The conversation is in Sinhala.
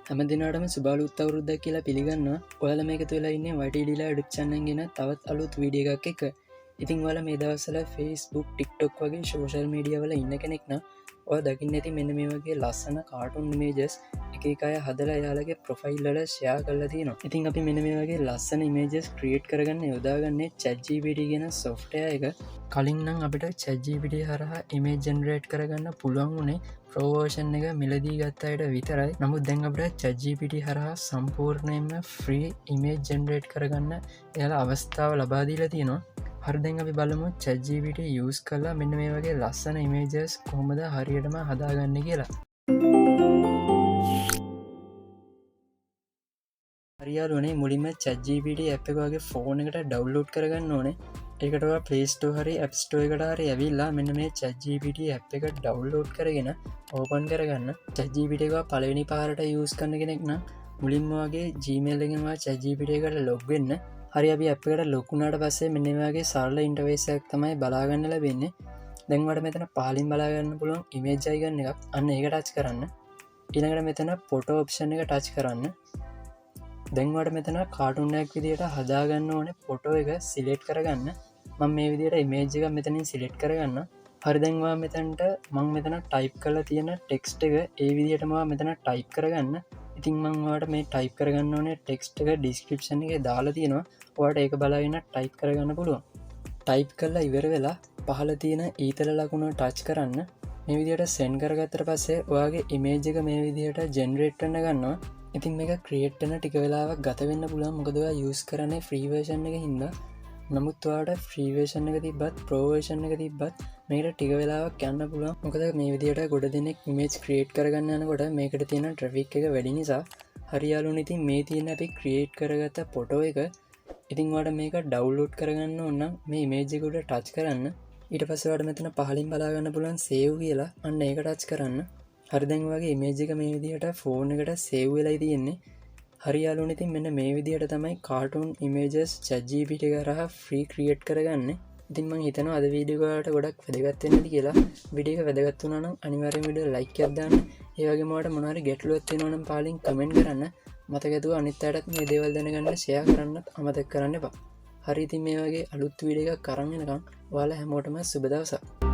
හැමදිනාටම සුබාලුත් අවුරුද්දක් කියලා පිළිගන්න. ඔයාල මේක තුලා ඉන්න වටඩිලා ඩුක්ෂන්නන් ගෙන තවත් අලුත් වීඩිය එකක් එක. ඉතින් වල මේ දවසල ෆස්බුක් ටික්ටොක් වගේ ශෝෂල් මීඩියවල ඉන්න කෙනෙක්න ඔය දකින්න ඇති මෙන්න මේ වගේ ලස්සන කාටුන් මේජස් එකකාය හදලා යාලගේ ප්‍රොෆයිල්ලල ෂයා කල්ලා තියනවා. ඉතින් අපි මෙන මේ වගේ ලස්සන ඉමේජස් ක්‍රියට් කරගන්න යොදාගන්නේ ChatGPT ගෙන සොෆ්ටය එක. කලින්නම් අපිට ChatGPT හරහා ඉමේජ් ජෙනරේට් කරගන්න පුළුවන් වුණේ ප්‍රෝවර්ෂන් එක මිලදී ගත්තායට විතරයි. නමුත් දැන් අපට ChatGPT හරහා සම්පූර්ණයෙන්ම ෆ්‍රී ඉමේජ් ජෙනරේට් කරගන්න එයාලා අවස්ථාව ලබාදීලා තියෙනවා. හරදැන් අපි බලමු ChatGPT යස් කල්ලා මෙන්න මේ වගේ ලස්සන ඉමේජස් කොහොමද හරියටම හදාගන්න කියලා. හරියාලුනේ මුලින්ම ChatGPT ඇප් එක වගේ ෆෝන් එකට ඩවුන්ලෝඩ් කරගන්න ඕනේ. ඒකට පලේස්ටෝ හරි ඇප්ස්ටෝ එකට හරි ඇවිල්ලා මෙන්න මේ ChatGPT ඇප් එක ඩවුන්ලෝඩ් කරගෙන ඕපන් කරගන්න. ChatGPT එක පළවෙනි පාරට යස් කරන කෙනෙක්න මුලින්ම වගේ Gmail එකෙන්වා ChatGPT එකට ලොග් වෙන්න. හරි අපි අපකට ලොකුණට පස්සේ මෙන්නවාගේ සරල ඉන්ටවේසයක් තමයි බලාගන්න ලැබෙන්නේ. දැන්වට මෙතන පාලින් බලාගන්න පුළුවන් ඉමේජ්ජයිගන්න එකක් අන්න ඒක ටච් කරන්න. ඉළඟට මෙතන පොටෝ ඔප්ෂන් එක ටච් කරන්න. දැන්වට මෙතන කාටුන්නයක් විදියට හදාගන්න ඕන පොටෝ එක සිලෙට් කරගන්න. මං මේ විදියට ඉමේජ් එක මෙතනින් සිලෙට් කරගන්න. හරිදැන්වා මෙතැන්ට මං මෙතන ටයිප් කල තියෙන ටෙක්ස්ට එක ඒ විදියටමවා මෙතන ටයිප් කරගන්න. ඉතින් මංවාට මේ ටයිප් කරගන්න ඕනේ ටෙක්ස්ට එක ඩිස්ක්‍රපෂන් එක දාලා තියෙනවා. ඔයාට ඒක බලාගෙන ටයිප් කරගන්න පුළුවන්. ටයිප් කරලා ඉවර වෙලා පහල තියෙන ඊතල ලකුණ ටච් කරන්න. මේ විදියට සෙන් කරගත්තර පස්සේ ඔයාගේ ඉමේජ් එක මේ විදියට ජෙනරේට්ටන්න ගන්නවා. ඉතින් මේක ක්‍රියේට්ටන ටික වෙලාවක් ගතවෙන්න පුළුවන් මොකදවා යස් කරන්නේ ෆ්‍රීවර්ෂන් එක හින්දා. නමුත්වාට ෆ්‍රීවේෂන් එක තිබත් ප්‍රෝවේෂන් එක තිබත් මේට ටික වෙලාවක් යන්න පුළුවන්. මොකද මේ විදියට ගොඩ දෙනෙක් ඉමේජ් ක්‍රියේට් කරගන්න යනකොට මේකට තියෙන ට්‍රෆික් එක වැඩි නිසා. හරියාලුන් ඉතින් මේ තියෙන අපි ක්‍රියේට් කරගත්ත පොටෝ එක ඉතින් වට මේක ඩවුලෝඩ් කරගන්න ඔන්න මේ ඉමේජ්ජකුට ටච් කරන්න. ඊට පස්සවට මෙතන පහලින් බලාගන්න පුළන් සේව් කියලා අන්න ඒක ටච් කරන්න. හරිදැන් වගේ ඉමේජ්ජක මේ විදිහට ෆෝන් එකට සේව් වෙලයි තියෙන්නේ. හරියාලුන් ඉතින් මෙන්න මේ විදිහට තමයි කාටුන් ඉමේජස් ChatGPT කරහ ෆ්‍රී ක්‍රියේට් කරගන්න. ඉතින් මං හිතන අද වීඩියෝකට ගොඩක් වැදගත්වෙන්නද කියලා. විඩියක වැදගත්තුනනම් අනිවාර්යෙන් වීඩියෝ ලයික් එකක් දාන්න. ඒ වගේම ඔයාලට මොනවාරි ගැටලුවක් තියෙනවා නම් පාලින් කමෙන්ට් කරන්න. මතකතුව අනිත් අයටත් මේ දේවල් දැනගන්න ෂෙයා කරන්නත් අමතක කරන්න එපා. හරි ඉතින් මේ වගේ අලුත් වීඩියෝ එකක් අරන් එනකම් ඔයාලා හැමෝටම සුබ දවසක්.